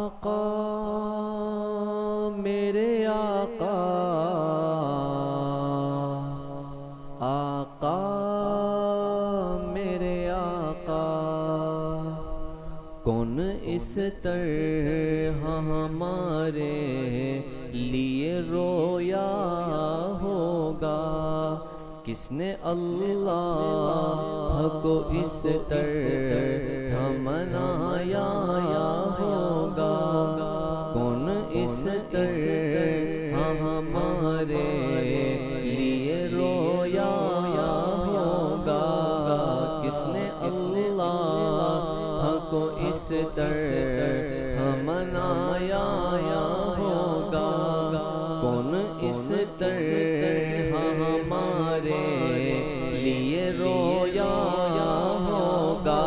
آقا میرے آقا، آقا میرے آقا، کون اس طرح ہمارے لیے رویا ہوگا؟ کس نے اللہ کو اس طرح منایا ہوگا؟ کون اس طرح ہمارے لیے رویا ہوگا؟ کس نے اللہ کو اس طرح منایا ہوگا؟ کون اس طرح ہمارے لیے رویا ہوگا؟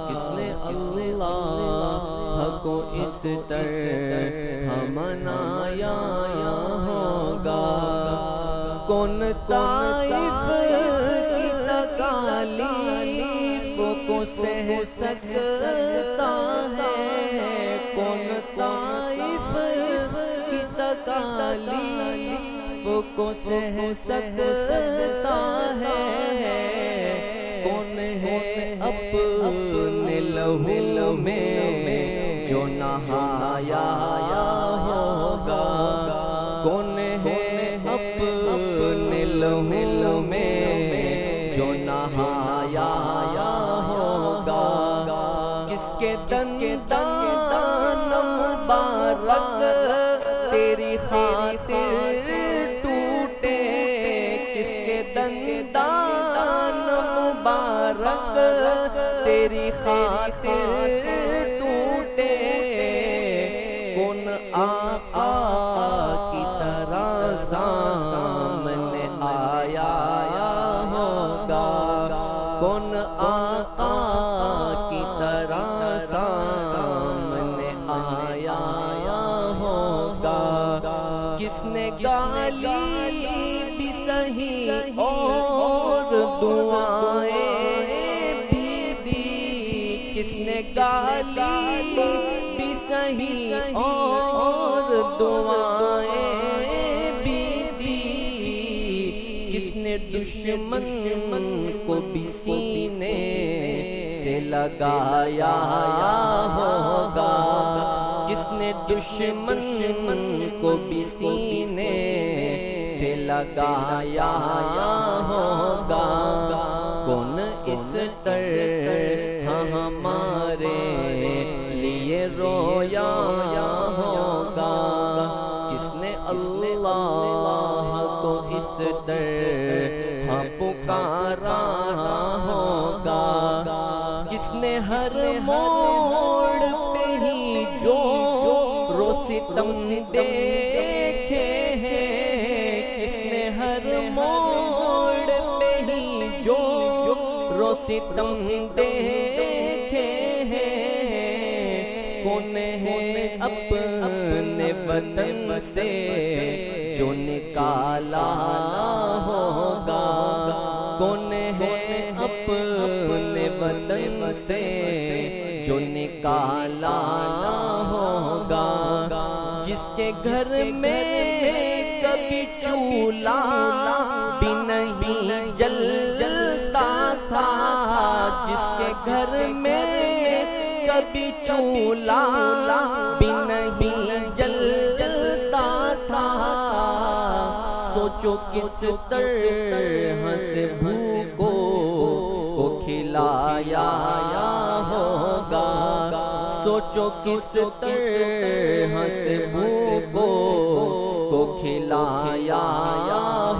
کس نے اللہ کو اس طرح منایا ہوگا؟ کون طائف کی تکالیف کو سہ سکتا ہے؟ کون طائف کی تکالیف کو سہ سکتا ہے؟ کون ہے اپنے لہو میں جو نہایا ہوگا؟ کون ہے اپنے لہو میں جو نہایا ہوگا؟ کس کے دندان مبارک تیری خاطر ٹوٹے؟ کس کے دندان مبارک تیری خاطر ٹوٹے؟ کون آقا کی طرح سامنے آیا ہوگا؟ کون آقا کی طرح سامنے آیا ہوگا؟ کس نے گالی بھی سہی اور دعائیں بھی دی؟ کس نے گالی بھی سہی اور دعائیں بھی دی؟ کس نے دشمن کو بھی سینے سے لگایا ہوگا؟ کس نے دشمن کو بھی سینے سے لگایا ہوگا؟ کون اس طرح ہمارے لیے رویا ہوگا؟ کس نے اللہ کو اس طرح پکارا ہوگا؟ کس نے ہر موڑ پہ ہی جو ستم دیکھے ہیں؟ کس نے ہر موڑ پہ ہی جو ستم دیکھے ہیں؟ کون ہے اپنے وطن سے جو نکالا ہوگا؟ کون ہے اپنے وطن سے جو نکالا ہوگا؟ جس کے گھر میں کبھی چولہا بھی نہیں جلتا تھا؟ جس کے گھر میں کبھی چولہا بھی نہیں جلتا تھا؟ سوچو کس طرح سے بھوکوں کو کھلایا ہوگا؟ سوچو کس طرح سے بھوکوں کو کھلایا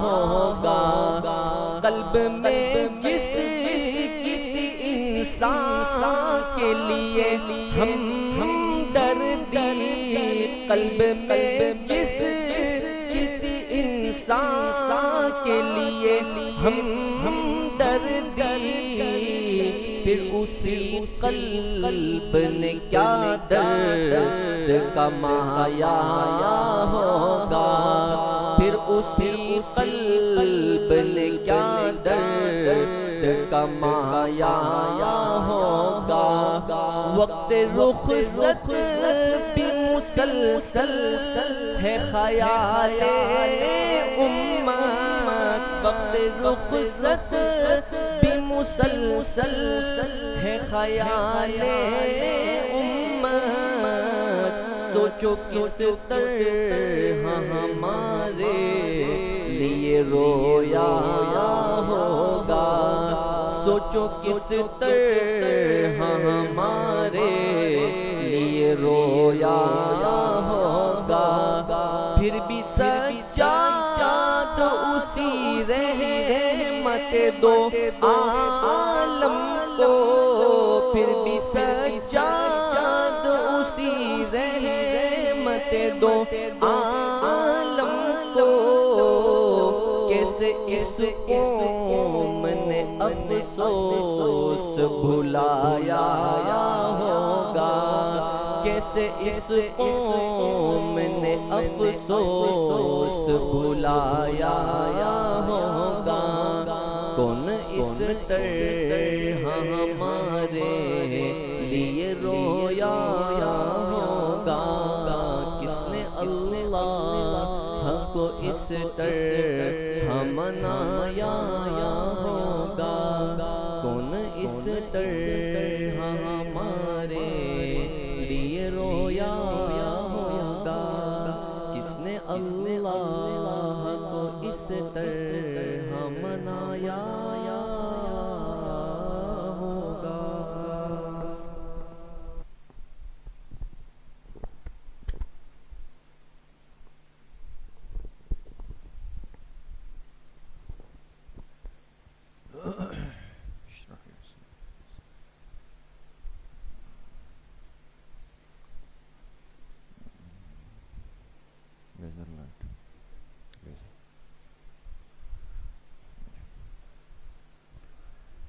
ہوگا؟ قلب میں جس کسی انسان کے لیے ہمدردی، قلب میں جس کسی انسان کے لیے ہمدردی، پھر اسی قلب نے کیا درد کمایا ہوگا؟ پھر اسی قلب نے کیا درد کا مایا ہوگا، وقت رخصت بھی مسلسل ہے خیال امت، وقت رخصت بھی مسلسل ہے خیال امت، سوچو کس طرح ہمارے لیے رویا ہوگا، سوچو کس طرح ہمارے لیے رویا ہوگا، پھر بھی سچا تو اسی رحمت دو عالم کو، پھر بھی سچا تو اسی رحمت دو عالم کو، کیسے اس قوم نے افسوس بھلایا ہوگا، کیسے اس قوم نے افسوس بھلایا ہوگا، کون اس طرح ہمارے لیے رویا ہوگا، کس نے اللہ کو اس طرح منایا ہوگا، کون اس طرح ہمارے لیے رویا ہوگا، کس نے اللہ کو اس طرح منایا ہوگا۔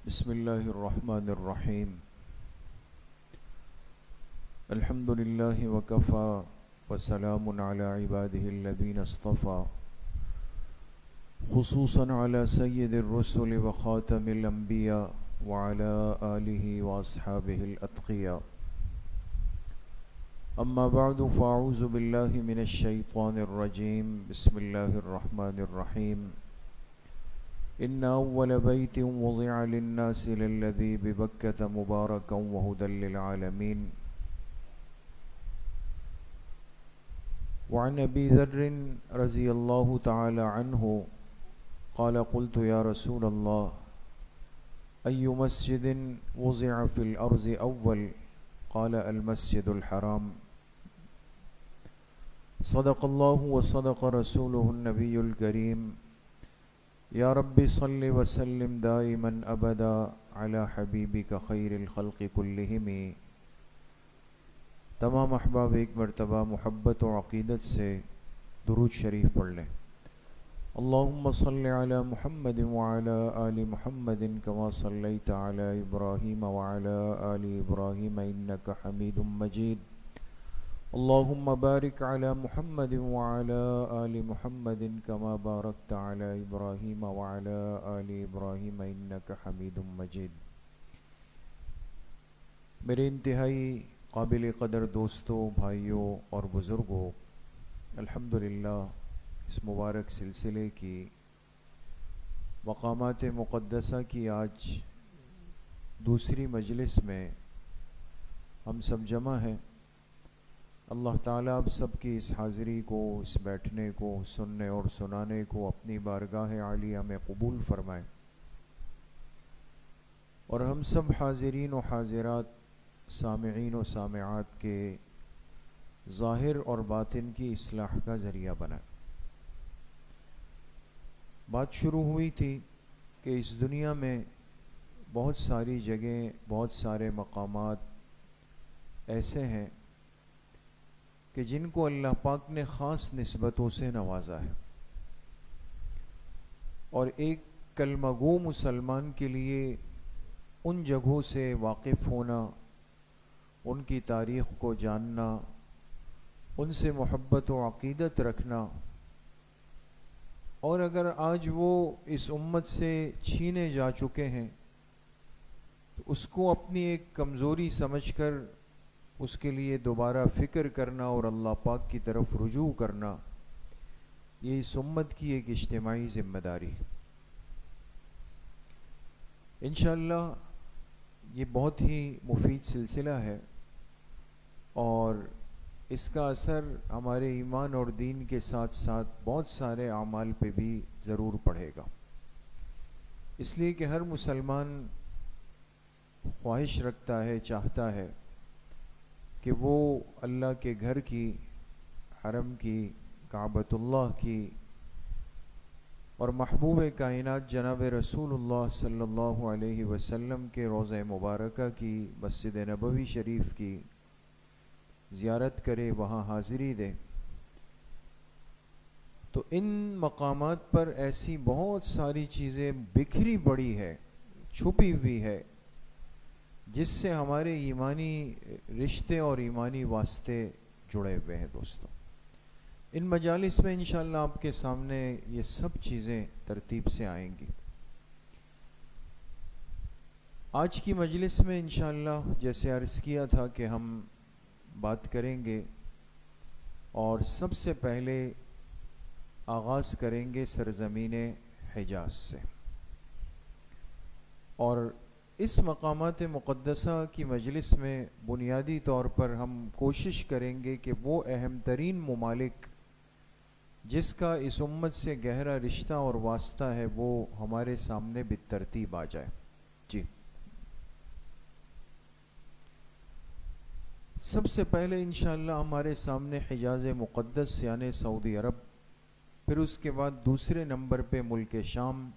بسم اللہ الرحمن الرحیم، الحمد للہ وکفا وسلام علی عبادہ الذین اصطفى، خصوصاً علی سید الرسل وخاتم الانبیاء وعلی آلہ واصحابہ الاتقیاء، اما بعد فاعوذ باللہ من الشیطان الرجیم، بسم اللہ الرحمن الرحیم، ان اول بیت وضع للناس للذی ببکۃ مبارکا وہدی للعالمین، وعن ابی ذر رضی اللہ تعالی عنہ قال قلت یا رسول اللہ ای مسجد وضع فی الارض اول؟ قال المسجد الحرام، صدق اللہ وصدق رسولہ النبی الکریم، یا رب صل وسلم دائما ابدا علی حبیبک خیر الخلق کلہم۔ تمام احباب ایک مرتبہ محبت و عقیدت سے درود شریف پڑھ لیں۔ اللہم صل علی محمد وعلی آل محمد کما صلیت علی ابراہیم وعلی آل ابراہیم انک حمید مجید، اللہم بارک علی محمد وعلی آل محمد کما بارکت علی ابراہیم وعلی آل ابراہیم انک حمید مجید۔ میرے انتہائی قابل قدر دوستوں، بھائیوں اور بزرگوں، الحمدللہ اس مبارک سلسلے کی مقامات مقدسہ کی آج دوسری مجلس میں ہم سب جمع ہیں۔ اللہ تعالیٰ آپ سب کی اس حاضری کو، اس بیٹھنے کو، سننے اور سنانے کو اپنی بارگاہ عالیہ میں قبول فرمائے، اور ہم سب حاضرین و حاضرات، سامعین و سامعات کے ظاہر اور باطن کی اصلاح کا ذریعہ بنائے۔ بات شروع ہوئی تھی کہ اس دنیا میں بہت ساری جگہیں، بہت سارے مقامات ایسے ہیں کہ جن کو اللہ پاک نے خاص نسبتوں سے نوازا ہے، اور ایک کلمہ گو مسلمان کے لیے ان جگہوں سے واقف ہونا، ان کی تاریخ کو جاننا، ان سے محبت و عقیدت رکھنا، اور اگر آج وہ اس امت سے چھینے جا چکے ہیں اس کو اپنی ایک کمزوری سمجھ کر اس کے لیے دوبارہ فکر کرنا اور اللہ پاک کی طرف رجوع کرنا، یہ اس امت کی ایک اجتماعی ذمہ داری ہے۔ انشاءاللہ یہ بہت ہی مفید سلسلہ ہے اور اس کا اثر ہمارے ایمان اور دین کے ساتھ ساتھ بہت سارے اعمال پہ بھی ضرور پڑے گا، اس لیے کہ ہر مسلمان خواہش رکھتا ہے، چاہتا ہے کہ وہ اللہ کے گھر کی، حرم کی، کعبۃ اللہ کی اور محبوب کائنات جناب رسول اللہ صلی اللہ علیہ وسلم کے روضہ مبارکہ کی، مسجد نبوی شریف کی زیارت کرے، وہاں حاضری دے۔ تو ان مقامات پر ایسی بہت ساری چیزیں بکھری پڑی ہے، چھپی ہوئی ہے، جس سے ہمارے ایمانی رشتے اور ایمانی واسطے جڑے ہوئے ہیں۔ دوستوں، ان مجالس میں انشاءاللہ آپ کے سامنے یہ سب چیزیں ترتیب سے آئیں گی۔ آج کی مجلس میں انشاءاللہ جیسے عرض کیا تھا کہ ہم بات کریں گے، اور سب سے پہلے آغاز کریں گے سرزمین حجاز سے، اور اس مقامات مقدسہ کی مجلس میں بنیادی طور پر ہم کوشش کریں گے کہ وہ اہم ترین ممالک جس کا اس امت سے گہرا رشتہ اور واسطہ ہے وہ ہمارے سامنے بالترتیب آ جائے۔ جی، سب سے پہلے انشاءاللہ ہمارے سامنے حجاز مقدس یعنی سعودی عرب، پھر اس کے بعد دوسرے نمبر پہ ملک شام،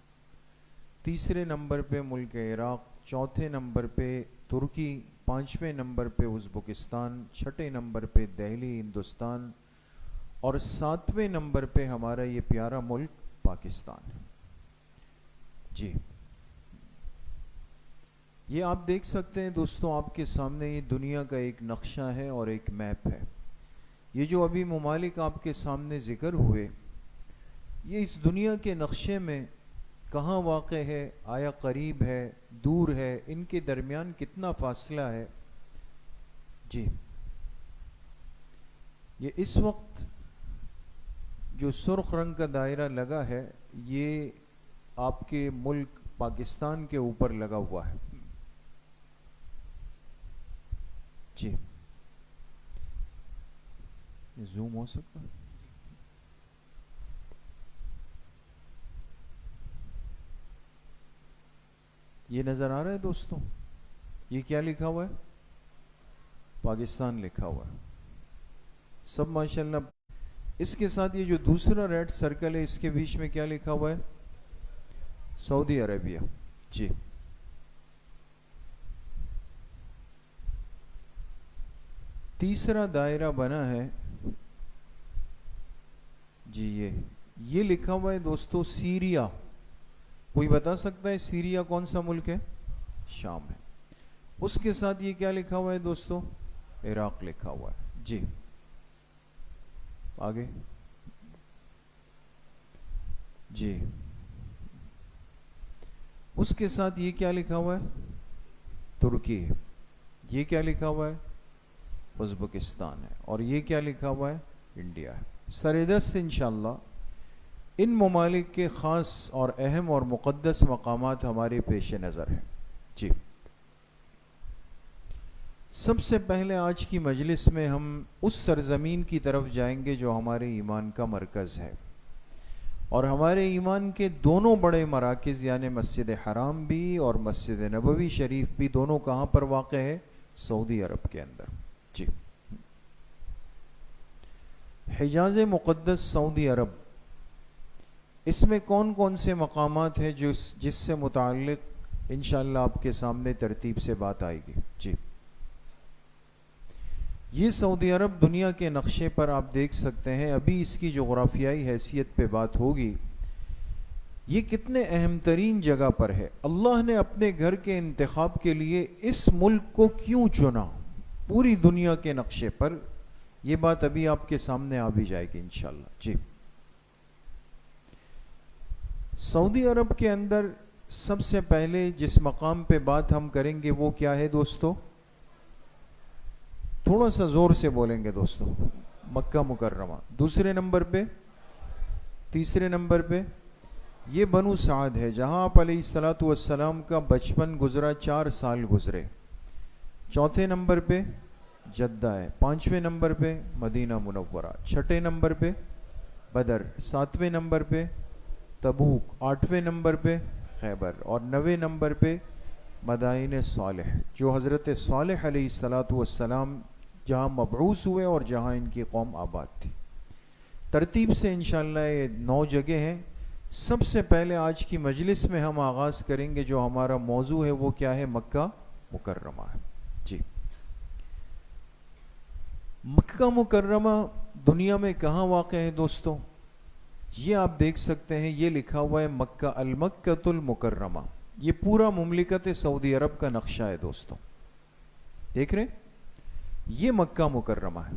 تیسرے نمبر پہ ملک عراق، چوتھے نمبر پہ ترکی، پانچویں نمبر پہ ازبکستان، چھٹے نمبر پہ دہلی ہندوستان، اور ساتویں نمبر پہ ہمارا یہ پیارا ملک پاکستان۔ جی، یہ آپ دیکھ سکتے ہیں دوستوں، آپ کے سامنے یہ دنیا کا ایک نقشہ ہے اور ایک میپ ہے۔ یہ جو ابھی ممالک آپ کے سامنے ذکر ہوئے، یہ اس دنیا کے نقشے میں کہاں واقع ہے، آیا قریب ہے، دور ہے، ان کے درمیان کتنا فاصلہ ہے۔ جی، یہ اس وقت جو سرخ رنگ کا دائرہ لگا ہے، یہ آپ کے ملک پاکستان کے اوپر لگا ہوا ہے۔ جی، زوم ہو سکتا ہے؟ یہ نظر آ رہا ہے دوستوں؟ یہ کیا لکھا ہوا ہے؟ پاکستان لکھا ہوا ہے، سب ماشاءاللہ۔ اس کے ساتھ یہ جو دوسرا ریڈ سرکل ہے، اس کے بیچ میں کیا لکھا ہوا ہے؟ سعودی عربیہ۔ جی، تیسرا دائرہ بنا ہے، جی یہ لکھا ہوا ہے دوستو سیریا۔ کوئی بتا سکتا ہے سیریا کون سا ملک ہے؟ شام ہے۔ اس کے ساتھ یہ کیا لکھا ہوا ہے دوستو؟ عراق لکھا ہوا ہے۔ جی، آگے۔ جی، اس کے ساتھ یہ کیا لکھا ہوا ہے؟ ترکی ہے۔ یہ کیا لکھا ہوا ہے؟ ازبکستان ہے۔ اور یہ کیا لکھا ہوا ہے؟ انڈیا ہے۔ سردست انشاءاللہ ان ممالک کے خاص اور اہم اور مقدس مقامات ہمارے پیش نظر ہیں۔ جی، سب سے پہلے آج کی مجلس میں ہم اس سرزمین کی طرف جائیں گے جو ہمارے ایمان کا مرکز ہے، اور ہمارے ایمان کے دونوں بڑے مراکز یعنی مسجد حرام بھی اور مسجد نبوی شریف بھی، دونوں کہاں پر واقع ہے؟ سعودی عرب کے اندر۔ جی، حجاز مقدس سعودی عرب، اس میں کون کون سے مقامات ہیں جس سے متعلق انشاءاللہ آپ کے سامنے ترتیب سے بات آئے گی۔ جی، یہ سعودی عرب دنیا کے نقشے پر آپ دیکھ سکتے ہیں، ابھی اس کی جغرافیائی حیثیت پہ بات ہوگی، یہ کتنے اہم ترین جگہ پر ہے۔ اللہ نے اپنے گھر کے انتخاب کے لیے اس ملک کو کیوں چنا پوری دنیا کے نقشے پر، یہ بات ابھی آپ کے سامنے آ بھی جائے گی انشاءاللہ۔ جی، سعودی عرب کے اندر سب سے پہلے جس مقام پہ بات ہم کریں گے وہ کیا ہے دوستو؟ تھوڑا سا زور سے بولیں گے دوستو. مکہ مکرمہ. دوسرے نمبر پہ، تیسرے نمبر پہ یہ بنو سعد ہے جہاں آپ علیہ الصلوۃ والسلام کا بچپن گزرا، 4 سال گزرے. چوتھے نمبر پہ جدہ ہے. 5ویں نمبر پہ مدینہ منورہ. 6 نمبر پہ بدر. 7ویں نمبر پہ تبوک. 8ویں نمبر پہ خیبر. اور 9ویں نمبر پہ مدائن صالح، جو حضرت صالح علیہ الصلوۃ والسلام جہاں مبعوث ہوئے اور جہاں ان کی قوم آباد تھی. ترتیب سے انشاءاللہ یہ 9 جگہ ہیں. سب سے پہلے آج کی مجلس میں ہم آغاز کریں گے، جو ہمارا موضوع ہے وہ کیا ہے؟ مکہ مکرمہ ہے. جی، مکہ مکرمہ دنیا میں کہاں واقع ہے دوستوں؟ یہ آپ دیکھ سکتے ہیں، یہ لکھا ہوا ہے مکہ، المکۃ المکرمہ. یہ پورا مملکت سعودی عرب کا نقشہ ہے دوستوں. دیکھ رہے؟ یہ مکہ مکرمہ ہے.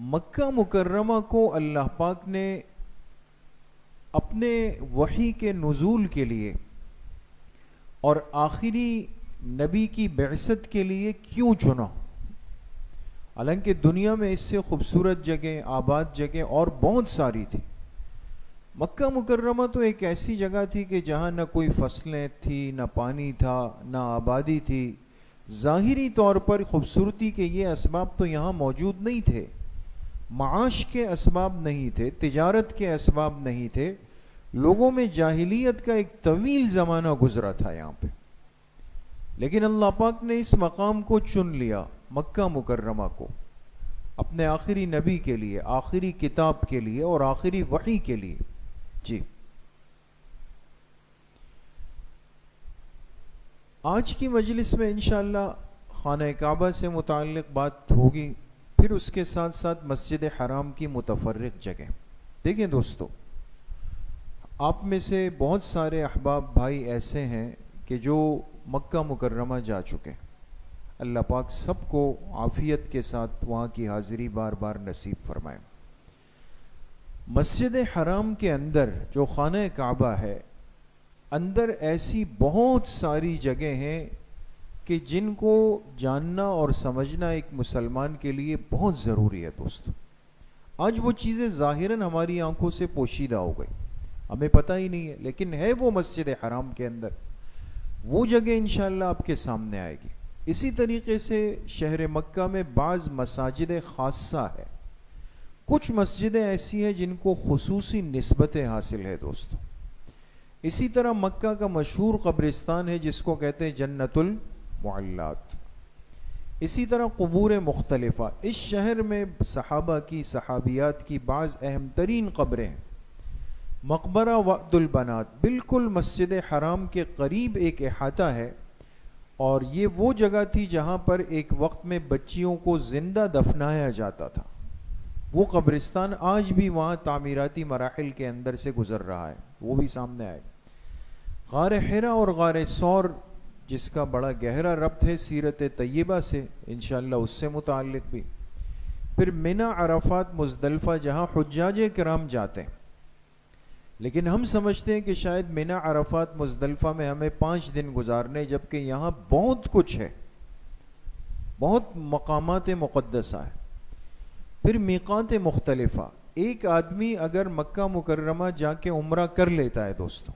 مکہ مکرمہ کو اللہ پاک نے اپنے وحی کے نزول کے لیے اور آخری نبی کی بعثت کے لیے کیوں چنا؟ حالانکہ دنیا میں اس سے خوبصورت جگہ، آباد جگہ اور بہت ساری تھی. مکہ مکرمہ تو ایک ایسی جگہ تھی کہ جہاں نہ کوئی فصلیں تھی، نہ پانی تھا، نہ آبادی تھی. ظاہری طور پر خوبصورتی کے یہ اسباب تو یہاں موجود نہیں تھے. معاش کے اسباب نہیں تھے، تجارت کے اسباب نہیں تھے. لوگوں میں جاہلیت کا ایک طویل زمانہ گزرا تھا یہاں پہ. لیکن اللہ پاک نے اس مقام کو چن لیا، مکہ مکرمہ کو، اپنے آخری نبی کے لیے، آخری کتاب کے لیے اور آخری وحی کے لیے. جی، آج کی مجلس میں انشاءاللہ خانہ کعبہ سے متعلق بات ہوگی، پھر اس کے ساتھ ساتھ مسجد حرام کی متفرق جگہ. دیکھیں دوستو، آپ میں سے بہت سارے احباب بھائی ایسے ہیں کہ جو مکہ مکرمہ جا چکے. اللہ پاک سب کو عافیت کے ساتھ وہاں کی حاضری بار بار نصیب فرمائے. مسجد حرام کے اندر جو خانہ کعبہ ہے، اندر ایسی بہت ساری جگہیں ہیں کہ جن کو جاننا اور سمجھنا ایک مسلمان کے لیے بہت ضروری ہے دوستو. آج وہ چیزیں ظاہراً ہماری آنکھوں سے پوشیدہ ہو گئی، ہمیں پتہ ہی نہیں ہے، لیکن ہے وہ مسجد حرام کے اندر. وہ جگہ انشاءاللہ آپ کے سامنے آئے گی. اسی طریقے سے شہر مکہ میں بعض مساجد خاصہ ہے. کچھ مسجدیں ایسی ہیں جن کو خصوصی نسبتیں حاصل ہے دوستو. اسی طرح مکہ کا مشہور قبرستان ہے جس کو کہتے ہیں جنت المعلات. اسی طرح قبور مختلفہ. اس شہر میں صحابہ کی، صحابیات کی بعض اہم ترین قبریں ہیں. مقبرہ وعد البنات بالکل مسجد حرام کے قریب ایک احاطہ ہے، اور یہ وہ جگہ تھی جہاں پر ایک وقت میں بچیوں کو زندہ دفنایا جاتا تھا. وہ قبرستان آج بھی وہاں تعمیراتی مراحل کے اندر سے گزر رہا ہے، وہ بھی سامنے آئے. غار حرا اور غار ثور جس کا بڑا گہرا ربط ہے سیرت طیبہ سے، انشاءاللہ اس سے متعلق بھی. پھر منی، عرفات، مزدلفہ جہاں حجاج کرام جاتے ہیں. لیکن ہم سمجھتے ہیں کہ شاید منی، عرفات، مزدلفہ میں ہمیں 5 دن گزارنے، جبکہ یہاں بہت کچھ ہے، بہت مقامات مقدسہ ہے. پھر میقات مختلفہ. ایک آدمی اگر مکہ مکرمہ جا کے عمرہ کر لیتا ہے دوستوں،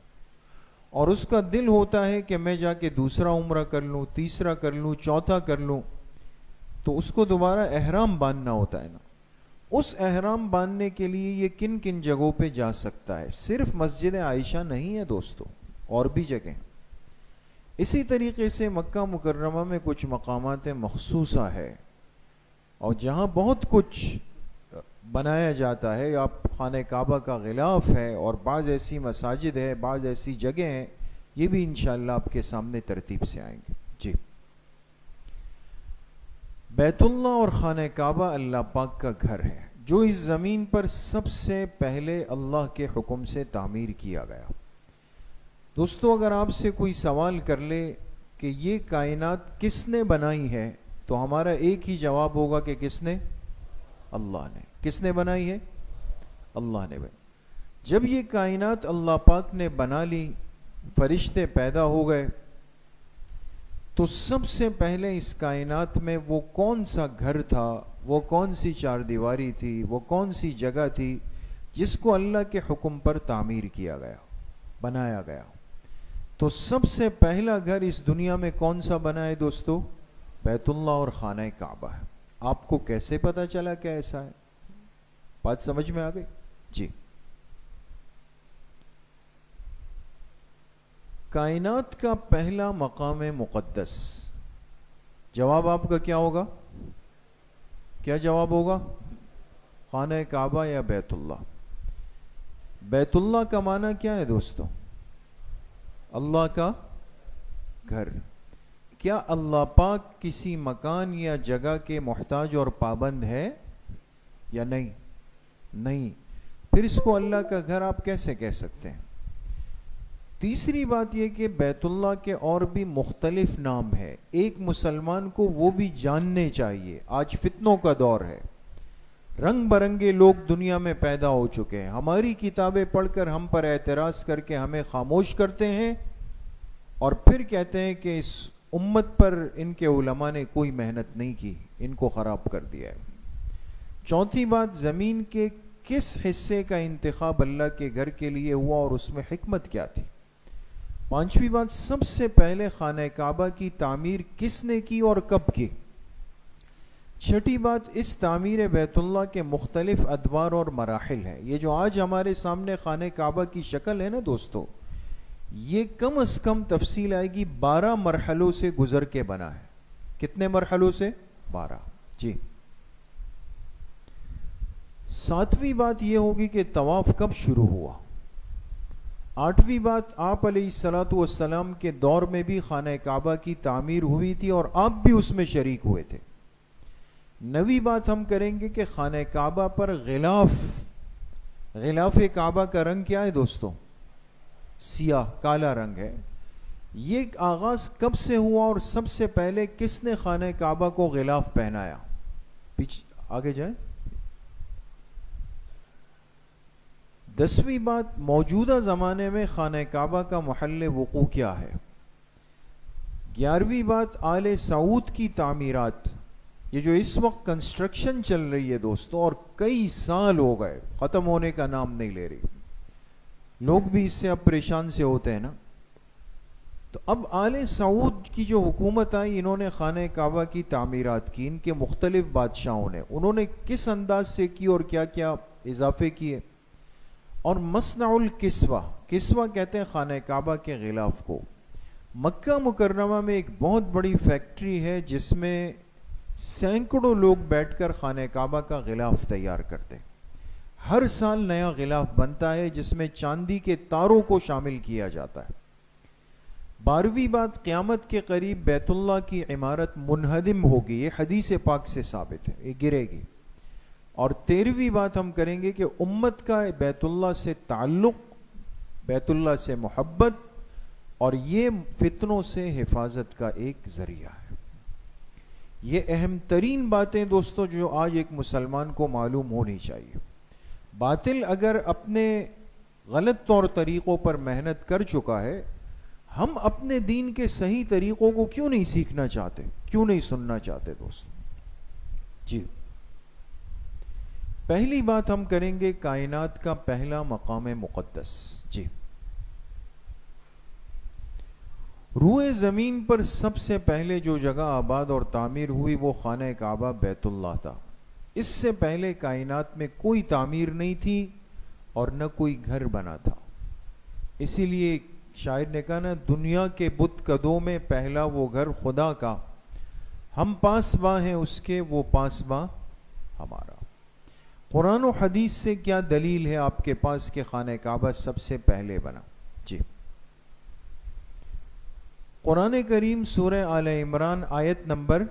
اور اس کا دل ہوتا ہے کہ میں جا کے دوسرا عمرہ کر لوں، تیسرا کر لوں، چوتھا کر لوں، تو اس کو دوبارہ احرام باندھنا ہوتا ہے نا. اس احرام باندھنے کے لیے یہ کن کن جگہوں پہ جا سکتا ہے؟ صرف مسجد عائشہ نہیں ہے دوستو، اور بھی جگہیں. اسی طریقے سے مکہ مکرمہ میں کچھ مقامات مخصوصہ ہے، اور جہاں بہت کچھ بنایا جاتا ہے. آپ خانہ کعبہ کا غلاف ہے، اور بعض ایسی مساجد ہے، بعض ایسی جگہیں ہیں، یہ بھی انشاءاللہ آپ کے سامنے ترتیب سے آئیں گے. جی، بیت اللہ اور خانہ کعبہ اللہ پاک کا گھر ہے جو اس زمین پر سب سے پہلے اللہ کے حکم سے تعمیر کیا گیا. دوستو، اگر آپ سے کوئی سوال کر لے کہ یہ کائنات کس نے بنائی ہے، تو ہمارا ایک ہی جواب ہوگا کہ کس نے؟ اللہ نے. کس نے بنائی ہے؟ اللہ نے بنائی. جب یہ کائنات اللہ پاک نے بنا لی، فرشتے پیدا ہو گئے تو سب سے پہلے اس کائنات میں وہ کون سا گھر تھا، وہ کون سی چار دیواری تھی، وہ کون سی جگہ تھی جس کو اللہ کے حکم پر تعمیر کیا گیا، بنایا گیا؟ تو سب سے پہلا گھر اس دنیا میں کون سا بنا ہے دوستو؟ بیت اللہ اور خانہ کعبہ ہے۔ آپ کو کیسے پتا چلا کہ ایسا ہے؟ بات سمجھ میں آ گئی؟ جی۔ کائنات کا پہلا مقام مقدس، جواب آپ کا کیا ہوگا؟ کیا جواب ہوگا؟ خانہ کعبہ یا بیت اللہ؟ بیت اللہ کا معنی کیا ہے دوستو؟ اللہ کا گھر۔ کیا اللہ پاک کسی مکان یا جگہ کے محتاج اور پابند ہے یا نہیں؟ نہیں، پھر اس کو اللہ کا گھر آپ کیسے کہہ سکتے ہیں؟ تیسری بات یہ کہ بیت اللہ کے اور بھی مختلف نام ہے، ایک مسلمان کو وہ بھی جاننے چاہیے۔ آج فتنوں کا دور ہے، رنگ برنگے لوگ دنیا میں پیدا ہو چکے ہیں، ہماری کتابیں پڑھ کر ہم پر اعتراض کر کے ہمیں خاموش کرتے ہیں اور پھر کہتے ہیں کہ اس امت پر ان کے علماء نے کوئی محنت نہیں کی، ان کو خراب کر دیا ہے۔ چوتھی بات، زمین کے کس حصے کا انتخاب اللہ کے گھر کے لیے ہوا اور اس میں حکمت کیا تھی؟ پانچویں بات، سب سے پہلے خانہ کعبہ کی تعمیر کس نے کی اور کب کی؟ چھٹی بات، اس تعمیر بیت اللہ کے مختلف ادوار اور مراحل ہیں۔ یہ جو آج ہمارے سامنے خانہ کعبہ کی شکل ہے نا دوستو، یہ کم از کم تفصیل آئے گی 12 مرحلوں سے گزر کے بنا ہے۔ کتنے مرحلوں سے؟ 12۔ جی۔ ساتویں بات یہ ہوگی کہ طواف کب شروع ہوا؟ آٹھویں بات، آپ علیہ الصلوۃ والسلام کے دور میں بھی خانہ کعبہ کی تعمیر ہوئی تھی اور آپ بھی اس میں شریک ہوئے تھے۔ نویں بات ہم کریں گے کہ خانہ کعبہ پر غلاف کعبہ کا رنگ کیا ہے دوستو؟ سیاہ کالا رنگ ہے۔ یہ آغاز کب سے ہوا اور سب سے پہلے کس نے خانہ کعبہ کو غلاف پہنایا؟ آگے جائیں۔ 10ویں بات، موجودہ زمانے میں خانہ کعبہ کا محل وقوع کیا ہے؟ 11ویں بات، آل سعود کی تعمیرات، یہ جو اس وقت کنسٹرکشن چل رہی ہے دوستو اور کئی سال ہو گئے، ختم ہونے کا نام نہیں لے رہی، لوگ بھی اس سے اب پریشان سے ہوتے ہیں نا، تو اب آل سعود کی جو حکومت آئی، انہوں نے خانہ کعبہ کی تعمیرات کی، ان کے مختلف بادشاہوں نے، انہوں نے کس انداز سے کی اور کیا کیا اضافے کیے؟ اور مصنع الکسوہ، کسوہ کہتے ہیں خانہ کعبہ کے غلاف کو۔ مکہ مکرمہ میں ایک بہت بڑی فیکٹری ہے جس میں سینکڑوں لوگ بیٹھ کر خانہ کعبہ کا غلاف تیار کرتے ہیں۔ ہر سال نیا غلاف بنتا ہے جس میں چاندی کے تاروں کو شامل کیا جاتا ہے۔ 12ویں بات، قیامت کے قریب بیت اللہ کی عمارت منہدم ہوگی، یہ حدیث پاک سے ثابت ہے، یہ گرے گی۔ اور 13ویں بات ہم کریں گے کہ امت کا بیت اللہ سے تعلق، بیت اللہ سے محبت، اور یہ فتنوں سے حفاظت کا ایک ذریعہ ہے۔ یہ اہم ترین باتیں دوستو جو آج ایک مسلمان کو معلوم ہونی چاہیے۔ باطل اگر اپنے غلط طور طریقوں پر محنت کر چکا ہے، ہم اپنے دین کے صحیح طریقوں کو کیوں نہیں سیکھنا چاہتے، کیوں نہیں سننا چاہتے دوستو؟ جی، پہلی بات ہم کریں گے کائنات کا پہلا مقام مقدس۔ جی، روئے زمین پر سب سے پہلے جو جگہ آباد اور تعمیر ہوئی وہ خانہ کعبہ بیت اللہ تھا۔ اس سے پہلے کائنات میں کوئی تعمیر نہیں تھی اور نہ کوئی گھر بنا تھا۔ اسی لیے شاعر نے کہا نا، دنیا کے بت کدوں میں پہلا وہ گھر خدا کا، ہم پاسباں ہیں اس کے وہ پاسباں ہمارا۔ قرآن و حدیث سے کیا دلیل ہے آپ کے پاس کہ خانہ کعبہ سب سے پہلے بنا؟ جی، قرآن کریم سورہ آل عمران آیت نمبر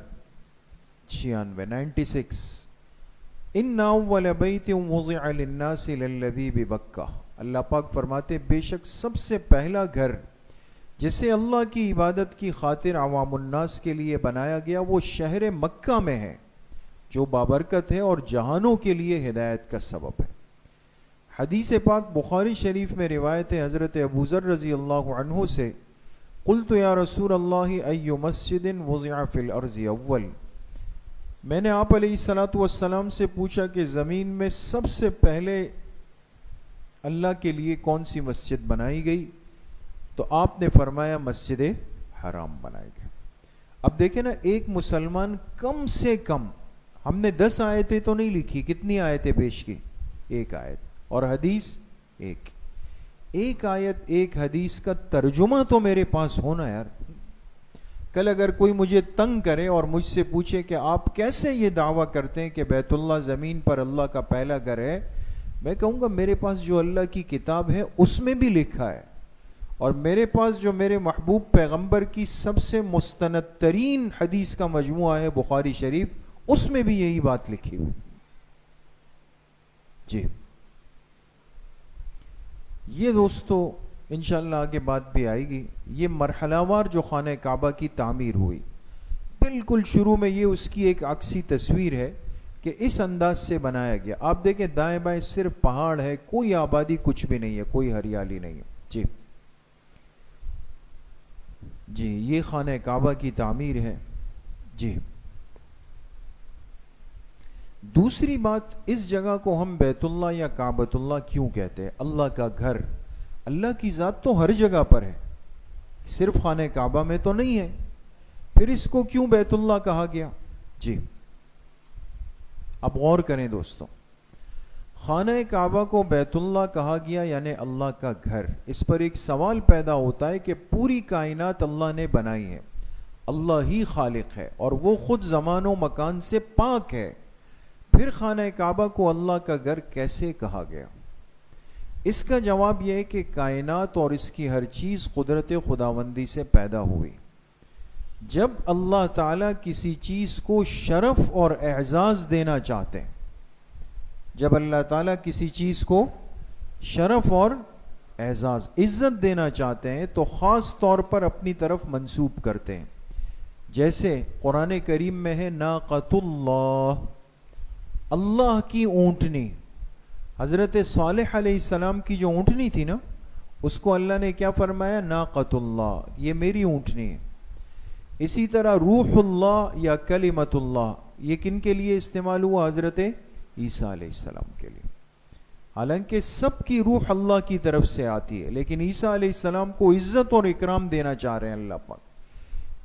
96 ان اول بیت وضع للناس للذی ببکہ، اللہ پاک فرماتے بے شک سب سے پہلا گھر جسے اللہ کی عبادت کی خاطر عوام الناس کے لیے بنایا گیا وہ شہر مکہ میں ہے جو بابرکت ہے اور جہانوں کے لیے ہدایت کا سبب ہے۔ حدیث پاک بخاری شریف میں روایت ہے حضرت ابو ذر رضی اللہ عنہ سے، قلت یا رسول اللہ ای مسجد وضع فی الارض اول، میں نے آپ علیہ الصلاۃ والسلام سے پوچھا کہ زمین میں سب سے پہلے اللہ کے لیے کون سی مسجد بنائی گئی؟ تو آپ نے فرمایا مسجد حرام بنائی گئی۔ اب دیکھیں نا، ایک مسلمان کم سے کم، ہم نے 10 آیتیں تو نہیں لکھی، کتنی آیتیں پیش کی؟ ایک آیت، اور حدیث ایک آیت ایک حدیث کا ترجمہ تو میرے پاس ہونا یار۔ کل اگر کوئی مجھے تنگ کرے اور مجھ سے پوچھے کہ آپ کیسے یہ دعویٰ کرتے ہیں کہ بیت اللہ زمین پر اللہ کا پہلا گھر ہے، میں کہوں گا میرے پاس جو اللہ کی کتاب ہے اس میں بھی لکھا ہے، اور میرے پاس جو میرے محبوب پیغمبر کی سب سے مستند ترین حدیث کا مجموعہ ہے بخاری شریف، اس میں بھی یہی بات لکھی ہوئی۔ جی یہ دوستو انشاءاللہ آگے بات بھی آئے گی، یہ مرحلہ وار جو خانہ کعبہ کی تعمیر ہوئی، بالکل شروع میں یہ اس کی ایک عکسی تصویر ہے کہ اس انداز سے بنایا گیا۔ آپ دیکھیں دائیں بائیں صرف پہاڑ ہے، کوئی آبادی کچھ بھی نہیں ہے، کوئی ہریالی نہیں ہے۔ جی یہ خانہ کعبہ کی تعمیر ہے۔ جی دوسری بات، اس جگہ کو ہم بیت اللہ یا کعبۃ اللہ کیوں کہتے ہیں؟ اللہ کا گھر، اللہ کی ذات تو ہر جگہ پر ہے، صرف خانہ کعبہ میں تو نہیں ہے، پھر اس کو کیوں بیت اللہ کہا گیا؟ جی اب غور کریں دوستوں، خانہ کعبہ کو بیت اللہ کہا گیا یعنی اللہ کا گھر۔ اس پر ایک سوال پیدا ہوتا ہے کہ پوری کائنات اللہ نے بنائی ہے، اللہ ہی خالق ہے اور وہ خود زمان و مکان سے پاک ہے، پھر خانہ کعبہ کو اللہ کا گھر کیسے کہا گیا؟ اس کا جواب یہ ہے کہ کائنات اور اس کی ہر چیز قدرت خداوندی سے پیدا ہوئی۔ جب اللہ تعالیٰ کسی چیز کو شرف اور اعزاز دینا چاہتے ہیں، جب اللہ تعالیٰ کسی چیز کو شرف اور اعزاز، عزت دینا چاہتے ہیں تو خاص طور پر اپنی طرف منسوب کرتے ہیں۔ جیسے قرآن کریم میں ہے ناقۃ اللہ، اللہ کی اونٹنی۔ حضرت صالح علیہ السلام کی جو اونٹنی تھی نا، اس کو اللہ نے کیا فرمایا؟ ناقۃ اللہ، یہ میری اونٹنی ہے۔ اسی طرح روح اللہ یا کلمۃ اللہ، یہ کن کے لیے استعمال ہوا؟ حضرت عیسیٰ علیہ السلام کے لیے۔ حالانکہ سب کی روح اللہ کی طرف سے آتی ہے، لیکن عیسیٰ علیہ السلام کو عزت اور اکرام دینا چاہ رہے ہیں اللہ پاک۔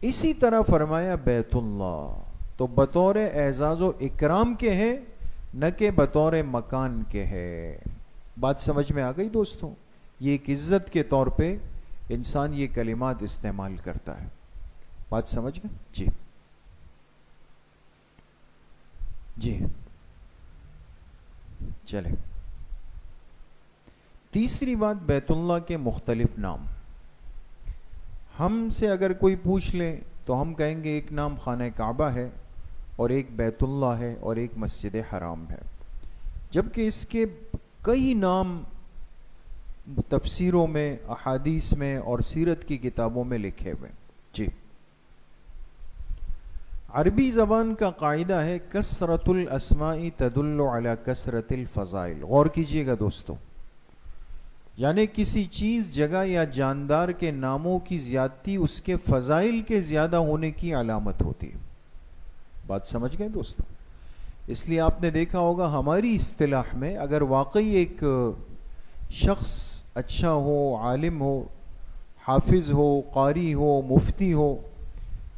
اسی طرح فرمایا بیت اللہ، تو بطور اعزاز و اکرام کے ہے، نہ کہ بطور مکان کے ہے۔ بات سمجھ میں آ گئی دوستوں؟ یہ ایک عزت کے طور پہ انسان یہ کلمات استعمال کرتا ہے۔ بات سمجھ گئے؟ جی جی چلیں، تیسری بات بیت اللہ کے مختلف نام۔ ہم سے اگر کوئی پوچھ لے تو ہم کہیں گے ایک نام خانہ کعبہ ہے اور ایک بیت اللہ ہے اور ایک مسجد حرام ہے، جبکہ اس کے کئی نام تفسیروں میں، احادیث میں اور سیرت کی کتابوں میں لکھے ہوئے۔ جی عربی زبان کا قاعدہ ہے کثرت الاسماء تدل علی کثرت الفضائل۔ غور کیجئے گا دوستو، یعنی کسی چیز، جگہ یا جاندار کے ناموں کی زیادتی اس کے فضائل کے زیادہ ہونے کی علامت ہوتی ہے۔ بات سمجھ گئے دوستو؟ اس لیے آپ نے دیکھا ہوگا ہماری اصطلاح میں اگر واقعی ایک شخص اچھا ہو، عالم ہو، حافظ ہو، قاری ہو، مفتی ہو،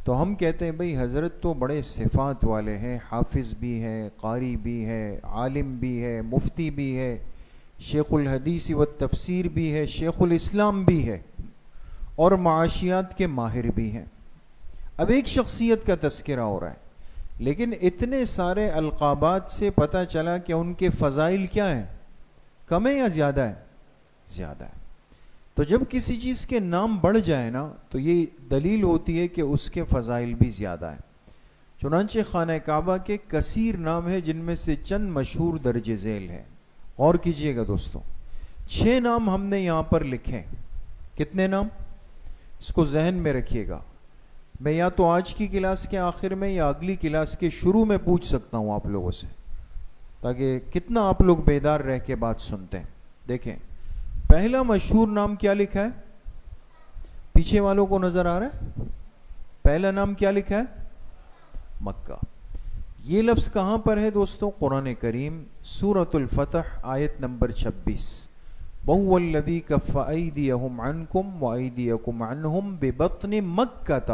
تو ہم کہتے ہیں بھئی حضرت تو بڑے صفات والے ہیں، حافظ بھی ہے، قاری بھی ہے، عالم بھی ہے، مفتی بھی ہے، شیخ الحدیث و تفسیر بھی ہے، شیخ الاسلام بھی ہے، اور معاشیات کے ماہر بھی ہیں۔ اب ایک شخصیت کا تذکرہ ہو رہا ہے، لیکن اتنے سارے القابات سے پتہ چلا کہ ان کے فضائل کیا ہیں؟ کم ہے یا زیادہ ہے؟ زیادہ ہے۔ تو جب کسی چیز کے نام بڑھ جائے نا تو یہ دلیل ہوتی ہے کہ اس کے فضائل بھی زیادہ ہیں۔ چنانچہ خانہ کعبہ کے کثیر نام ہیں، جن میں سے چند مشہور درج ذیل ہیں۔ غور کیجئے گا دوستو، 6 نام ہم نے یہاں پر لکھے۔ کتنے نام؟ اس کو ذہن میں رکھیے گا، میں یا تو آج کی کلاس کے آخر میں یا اگلی کلاس کے شروع میں پوچھ سکتا ہوں آپ لوگوں سے، تاکہ کتنا آپ لوگ بیدار رہ کے بات سنتے ہیں۔ دیکھیں پہلا مشہور نام کیا لکھا ہے؟ پیچھے والوں کو نظر آ رہا ہے؟ پہلا نام کیا لکھا ہے؟ مکہ. یہ لفظ کہاں پر ہے دوستو؟ قرآن کریم سورۃ الفتح آیت نمبر 26. وَهُوَ الَّذِي كَفَّ أَيْدِيَهُمْ عَنْكُمْ وَأَيْدِيَكُمْ عَنْهُمْ بِبَطْنِ مَكَّةَ.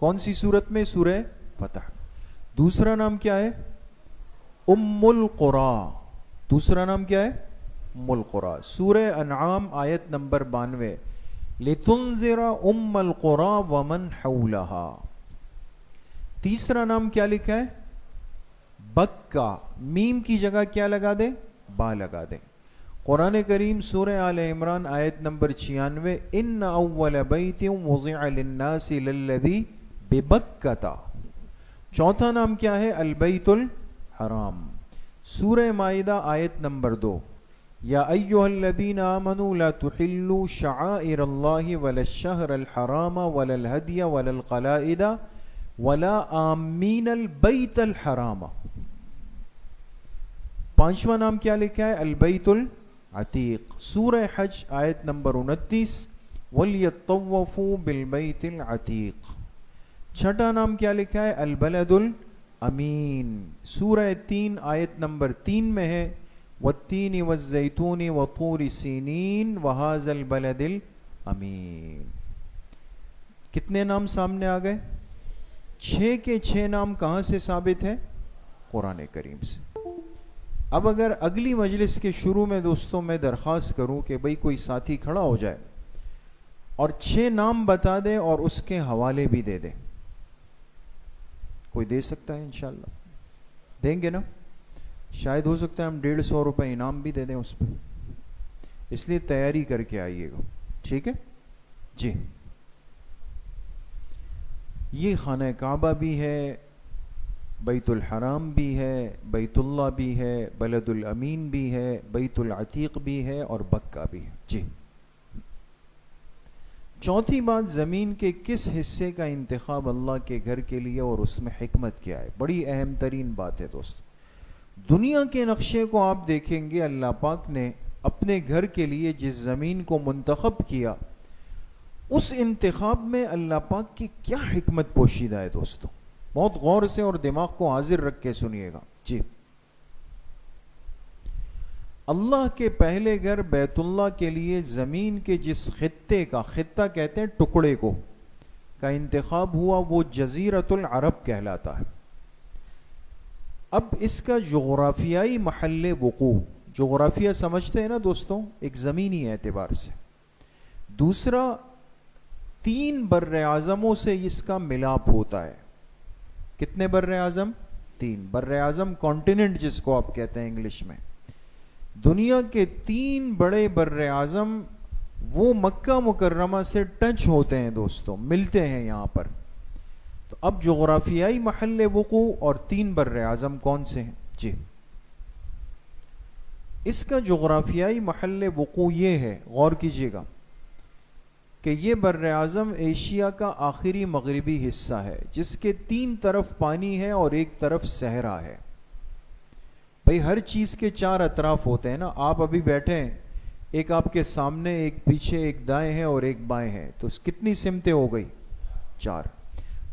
کون سی سورت میں؟ سورہ فتح. دوسرا نام کیا ہے؟ ام القرا. دوسرا نام کیا ہے؟ ام القرا. سورہ انعام آیت نمبر 92. لِتُنذِرَ ام القرا ومن حولها. تیسرا نام کیا لکھا ہے؟ بکہ. میم کی جگہ کیا لگا دیں؟ با لگا دیں. قرآن کریم سورہ آل عمران آیت نمبر 96. ان اول بیت وضع للناس للذی ببکہ. چوتھا نام کیا ہے؟ البیت الحرام. سورہ مائدہ آیت نمبر 2. یا ایھا الذین آمنوا لا تحلوا شعائر اللہ ولا الشہر الحرام ولا الہدی ولا القلائد ولا آمین البیت الحرام. پانچواں نام کیا لکھا ہے؟ البیت العتیق. سورہ حج آیت نمبر 29. وَلْيَطَّوَّفُوا بِالْبَيْتِ الْعَتِيقِ. چھٹا نام کیا لکھا ہے؟ البلد الامین. سورہ 3 آیت نمبر 3 میں ہے وَالتِّينِ وَالزَّيْتُونِ وَطُورِ سِينِينَ وَهَذَا الْبَلَدِ الْأَمِينِ. کتنے نام سامنے آ گئے؟ 6 کے 6 نام کہاں سے ثابت ہے؟ قرآن کریم سے. اب اگر اگلی مجلس کے شروع میں دوستوں میں درخواست کروں کہ بھئی کوئی ساتھی کھڑا ہو جائے اور 6 نام بتا دے اور اس کے حوالے بھی دے دے. کوئی دے سکتا ہے؟ انشاءاللہ دیں گے نا؟ شاید ہو سکتا ہے ہم 150 روپے انعام بھی دے دیں اس پہ. اس لیے تیاری کر کے آئیے گا. ٹھیک ہے جی. یہ خانہ کعبہ بھی ہے، بیت الحرام بھی ہے، بیت اللہ بھی ہے، بلد الامین بھی ہے، بیت العتیق بھی ہے اور بکہ بھی ہے. جی. چوتھی بات، زمین کے کس حصے کا انتخاب اللہ کے گھر کے لیے اور اس میں حکمت کیا ہے؟ بڑی اہم ترین بات ہے دوست. دنیا کے نقشے کو آپ دیکھیں گے، اللہ پاک نے اپنے گھر کے لیے جس زمین کو منتخب کیا، اس انتخاب میں اللہ پاک کی کیا حکمت پوشیدہ ہے دوستو. بہت غور سے اور دماغ کو حاضر رکھ کے سنیے گا. جی. اللہ کے پہلے گھر بیت اللہ کے لیے زمین کے جس خطے کا، خطہ کہتے ہیں ٹکڑے کو، کا انتخاب ہوا وہ جزیرۃ العرب کہلاتا ہے. اب اس کا جغرافیائی محل وقوع، جغرافیہ سمجھتے ہیں نا دوستوں، ایک زمینی اعتبار سے. دوسرا، 3 بر اعظموں سے اس کا ملاپ ہوتا ہے. کتنے بر اعظم؟ 3 بر اعظم، کانٹیننٹ جس کو آپ کہتے ہیں انگلش میں. دنیا کے 3 بڑے بر اعظم وہ مکہ مکرمہ سے ٹچ ہوتے ہیں دوستوں، ملتے ہیں یہاں پر. تو اب جغرافیائی محل وقوع اور 3 بر اعظم کون سے ہیں؟ جی. اس کا جغرافیائی محل وقوع یہ ہے، غور کیجئے گا، کہ یہ بر اعظم ایشیا کا آخری مغربی حصہ ہے جس کے 3 طرف پانی ہے اور ایک طرف صحرا ہے. بھئی ہر چیز کے 4 اطراف ہوتے ہیں نا. آپ ابھی بیٹھے ہیں، ایک آپ کے سامنے، ایک پیچھے، ایک دائیں ہے اور ایک بائیں ہے، تو کتنی سمتیں ہو گئی؟ 4.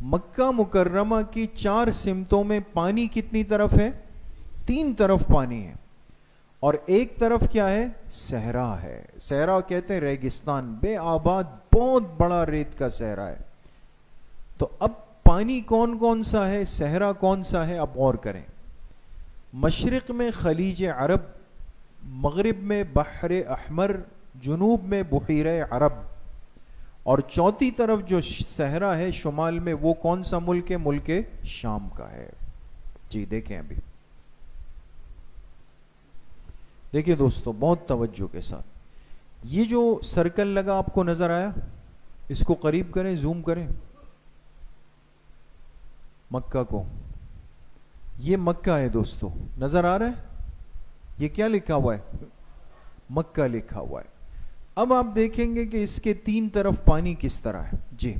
مکہ مکرمہ کی 4 سمتوں میں پانی کتنی طرف ہے؟ 3 طرف پانی ہے اور ایک طرف کیا ہے؟ صحرا ہے. صحرا کہتے ہیں ریگستان، بے آباد، بہت بڑا ریت کا صحرا ہے. تو اب پانی کون کون سا ہے، صحرا کون سا ہے؟ اب غور کریں. مشرق میں خلیج عرب، مغرب میں بحر احمر، جنوب میں بحیرہ عرب، اور چوتھی طرف جو صحرا ہے شمال میں، وہ کون سا ملک ہے؟ ملک شام کا ہے. جی دیکھیں، ابھی دیکھیں دوستو بہت توجہ کے ساتھ. یہ جو سرکل لگا آپ کو نظر آیا، اس کو قریب کریں، زوم کریں مکہ کو. یہ مکہ ہے دوستو، نظر آ رہا ہے؟ یہ کیا لکھا ہوا ہے؟ مکہ لکھا ہوا ہے. اب آپ دیکھیں گے کہ اس کے 3 طرف پانی کس طرح ہے. جی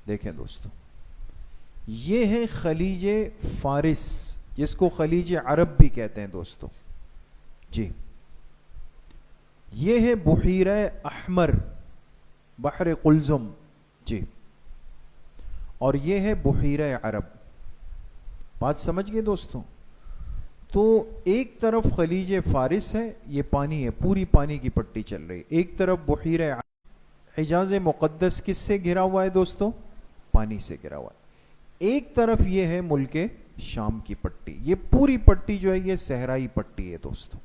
دیکھیں دوستو، یہ ہے خلیج فارس، جس کو خلیج عرب بھی کہتے ہیں دوستو. جی یہ ہے بحیرہ احمر، بحر قلزم، جی، اور یہ ہے بحیرہ عرب. بات سمجھ گئے دوستوں؟ تو ایک طرف خلیج فارس ہے، یہ پانی ہے، پوری پانی کی پٹی چل رہی. ایک طرف بحیرہ حجاز مقدس کس سے گھرا ہوا ہے دوستوں؟ پانی سے گھرا ہوا ہے. ایک طرف یہ ہے ملک شام کی پٹی. یہ پوری پٹی جو ہے یہ صحرائی پٹی ہے دوستوں.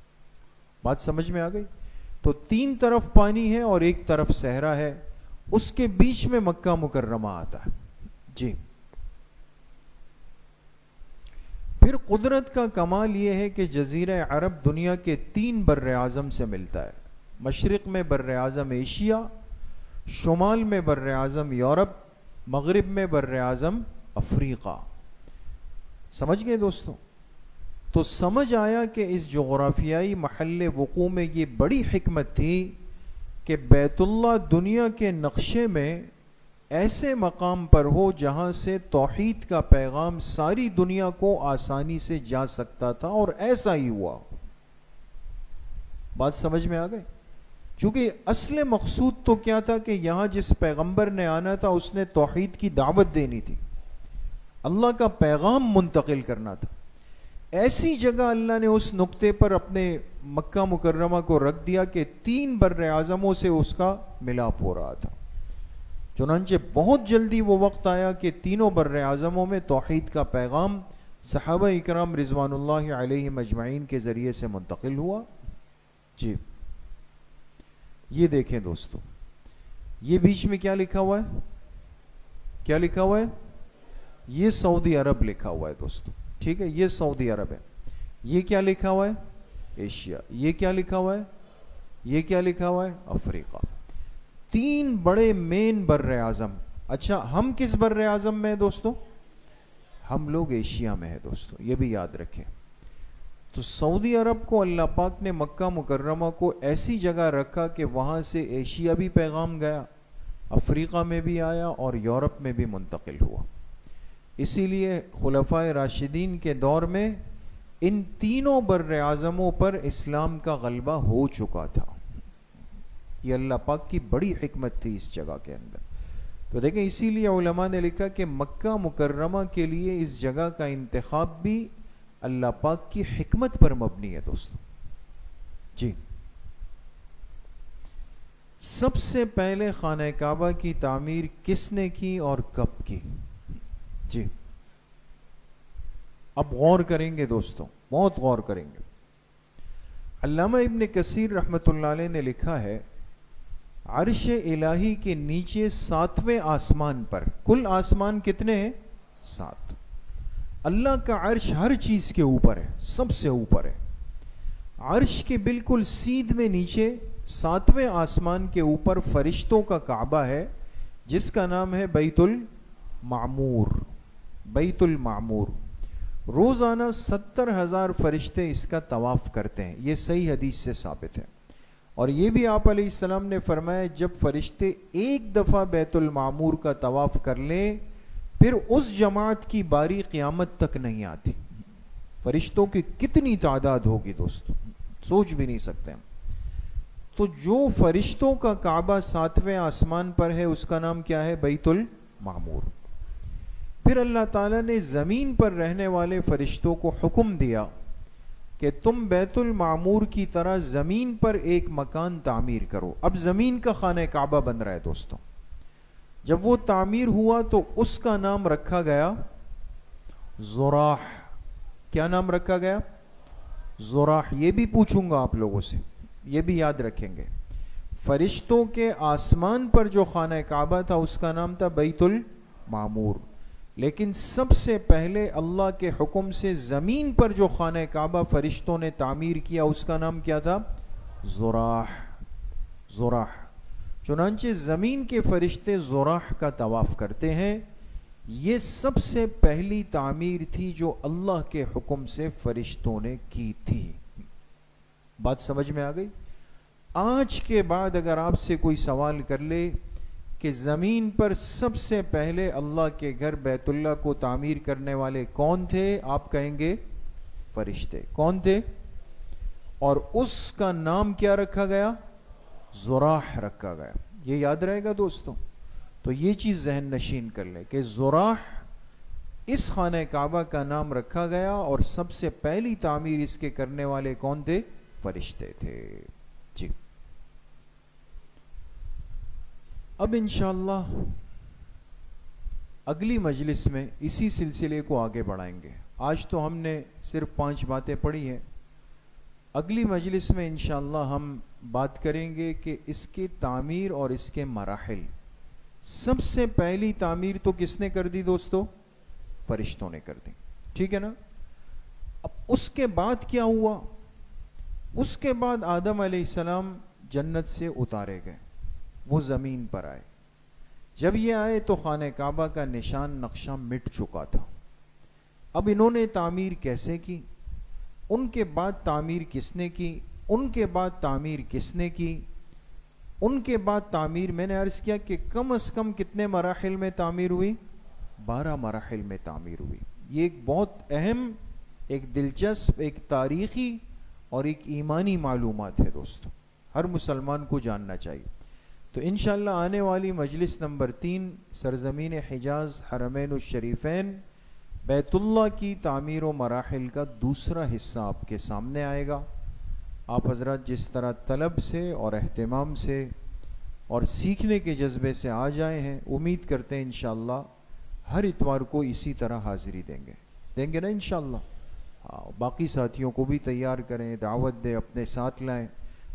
بات سمجھ میں آ گئی؟ تو تین طرف پانی ہے اور ایک طرف صحرا ہے، اس کے بیچ میں مکہ مکرمہ آتا ہے. جی پھر قدرت کا کمال یہ ہے کہ جزیرہ عرب دنیا کے 3 بر اعظم سے ملتا ہے. مشرق میں بر اعظم ایشیا، شمال میں بر اعظم یورپ، مغرب میں بر اعظم افریقہ. سمجھ گئے دوستوں؟ تو سمجھ آیا کہ اس جغرافیائی محل وقوع میں یہ بڑی حکمت تھی کہ بیت اللہ دنیا کے نقشے میں ایسے مقام پر ہو جہاں سے توحید کا پیغام ساری دنیا کو آسانی سے جا سکتا تھا، اور ایسا ہی ہوا. بات سمجھ میں آ گئی؟ چونکہ اصل مقصود تو کیا تھا کہ یہاں جس پیغمبر نے آنا تھا اس نے توحید کی دعوت دینی تھی، اللہ کا پیغام منتقل کرنا تھا. ایسی جگہ اللہ نے اس نقطے پر اپنے مکہ مکرمہ کو رکھ دیا کہ 3 بر اعظموں سے اس کا ملاپ ہو رہا تھا. چنانچہ بہت جلدی وہ وقت آیا کہ تینوں بر اعظموں میں توحید کا پیغام صحابہ اکرام رضوان اللہ علیہم اجمعین کے ذریعے سے منتقل ہوا. جی یہ دیکھیں دوستو، یہ بیچ میں کیا لکھا ہوا ہے؟ کیا لکھا ہوا ہے؟ یہ سعودی عرب لکھا ہوا ہے دوستو. ٹھیک ہے، یہ سعودی عرب ہے. یہ کیا لکھا ہوا ہے؟ ایشیا. یہ کیا لکھا ہوا ہے؟ یہ کیا لکھا ہوا ہے؟ افریقہ. 3 بڑے مین بر اعظم. اچھا ہم کس بر اعظم میں ہیں دوستو؟ ہم لوگ ایشیا میں ہیں دوستو، یہ بھی یاد رکھیں. تو سعودی عرب کو اللہ پاک نے مکہ مکرمہ کو ایسی جگہ رکھا کہ وہاں سے ایشیا بھی پیغام گیا، افریقہ میں بھی آیا اور یورپ میں بھی منتقل ہوا. اسی لیے خلفائے راشدین کے دور میں ان تینوں بر اعظموں پر اسلام کا غلبہ ہو چکا تھا. یہ اللہ پاک کی بڑی حکمت تھی اس جگہ کے اندر. تو دیکھیں اسی لیے علماء نے لکھا کہ مکہ مکرمہ کے لیے اس جگہ کا انتخاب بھی اللہ پاک کی حکمت پر مبنی ہے دوستو. جی سب سے پہلے خانہ کعبہ کی تعمیر کس نے کی اور کب کی؟ جی اب غور کریں گے دوستوں، بہت غور کریں گے. علامہ ابن کثیر رحمۃ اللہ علیہ نے لکھا ہے عرش الہی کے نیچے 7ویں آسمان پر، کل آسمان کتنے ہیں؟ 7. اللہ کا عرش ہر چیز کے اوپر ہے، سب سے اوپر ہے. عرش کے بالکل سیدھ میں نیچے 7ویں آسمان کے اوپر فرشتوں کا کعبہ ہے جس کا نام ہے بیت المعمور. بیت المعمور روزانہ 70,000 فرشتے اس کا طواف کرتے ہیں. یہ صحیح حدیث سے ثابت ہے. اور یہ بھی آپ علیہ السلام نے فرمایا جب فرشتے ایک دفعہ بیت المعمور کا طواف کر لیں پھر اس جماعت کی باری قیامت تک نہیں آتی. فرشتوں کی کتنی تعداد ہوگی دوستو، سوچ بھی نہیں سکتے. تو جو فرشتوں کا کعبہ 7ویں آسمان پر ہے اس کا نام کیا ہے؟ بیت المعمور. پھر اللہ تعالیٰ نے زمین پر رہنے والے فرشتوں کو حکم دیا کہ تم بیت المعمور کی طرح زمین پر ایک مکان تعمیر کرو. اب زمین کا خانہ کعبہ بن رہا ہے دوستوں. جب وہ تعمیر ہوا تو اس کا نام رکھا گیا زراح. کیا نام رکھا گیا؟ زراح. یہ بھی پوچھوں گا آپ لوگوں سے، یہ بھی یاد رکھیں گے. فرشتوں کے آسمان پر جو خانہ کعبہ تھا اس کا نام تھا بیت المعمور، لیکن سب سے پہلے اللہ کے حکم سے زمین پر جو خانہ کعبہ فرشتوں نے تعمیر کیا اس کا نام کیا تھا؟ زراح. زراح. چنانچہ زمین کے فرشتے زراح کا طواف کرتے ہیں. یہ سب سے پہلی تعمیر تھی جو اللہ کے حکم سے فرشتوں نے کی تھی. بات سمجھ میں آ گئی؟ آج کے بعد اگر آپ سے کوئی سوال کر لے کہ زمین پر سب سے پہلے اللہ کے گھر بیت اللہ کو تعمیر کرنے والے کون تھے، آپ کہیں گے فرشتے. کون تھے؟ اور اس کا نام کیا رکھا گیا؟ زراح رکھا گیا. یہ یاد رہے گا دوستوں. تو یہ چیز ذہن نشین کر لے کہ زراح اس خانہ کعبہ کا نام رکھا گیا، اور سب سے پہلی تعمیر اس کے کرنے والے کون تھے؟ فرشتے تھے. جی اب انشاءاللہ اگلی مجلس میں اسی سلسلے کو آگے بڑھائیں گے. آج تو ہم نے صرف 5 باتیں پڑھی ہیں. اگلی مجلس میں انشاءاللہ ہم بات کریں گے کہ اس کی تعمیر اور اس کے مراحل. سب سے پہلی تعمیر تو کس نے کر دی دوستو؟ فرشتوں نے کر دی. ٹھیک ہے نا. اب اس کے بعد کیا ہوا؟ اس کے بعد آدم علیہ السلام جنت سے اتارے گئے، وہ زمین پر آئے. جب یہ آئے تو خانہ کعبہ کا نشان نقشہ مٹ چکا تھا. اب انہوں نے تعمیر کیسے کی؟ ان کے بعد تعمیر کس نے کی؟ ان کے بعد تعمیر کس نے کی؟ ان کے بعد تعمیر میں نے عرض کیا کہ کم از کم کتنے مراحل میں تعمیر ہوئی؟ 12 مراحل میں تعمیر ہوئی. یہ ایک بہت اہم، ایک دلچسپ، ایک تاریخی اور ایک ایمانی معلومات ہے دوستو، ہر مسلمان کو جاننا چاہیے. تو انشاءاللہ آنے والی مجلس نمبر 3 سرزمین حجاز، حرمین الشریفین، بیت اللہ کی تعمیر و مراحل کا دوسرا حصہ آپ کے سامنے آئے گا. آپ حضرات جس طرح طلب سے اور اہتمام سے اور سیکھنے کے جذبے سے آ جائے ہیں، امید کرتے ہیں انشاءاللہ ہر اتوار کو اسی طرح حاضری دیں گے نا انشاءاللہ. باقی ساتھیوں کو بھی تیار کریں، دعوت دیں، اپنے ساتھ لائیں.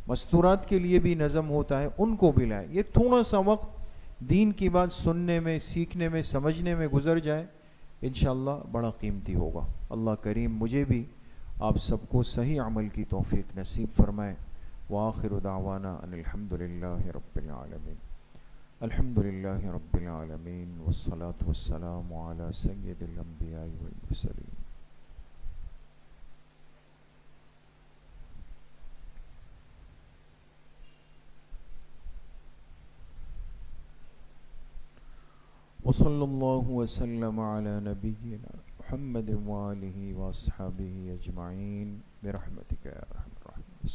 مستورات کے لیے بھی نظم ہوتا ہے، ان کو بھی لائیں. یہ تھوڑا سا وقت دین کی بات سننے میں، سیکھنے میں، سمجھنے میں گزر جائے، انشاءاللہ بڑا قیمتی ہوگا. اللہ کریم مجھے بھی آپ سب کو صحیح عمل کی توفیق نصیب فرمائے. وآخر دعوانا ان الحمدللہ رب العالمین. الحمدللہ رب العالمین والصلاة والسلام علی سید الانبیاء والمرسلین. وصلی اللہ وسلم علی نبینا محمد وآلہ واصحابہ اجمعین برحمتک یا ارحم الراحمین.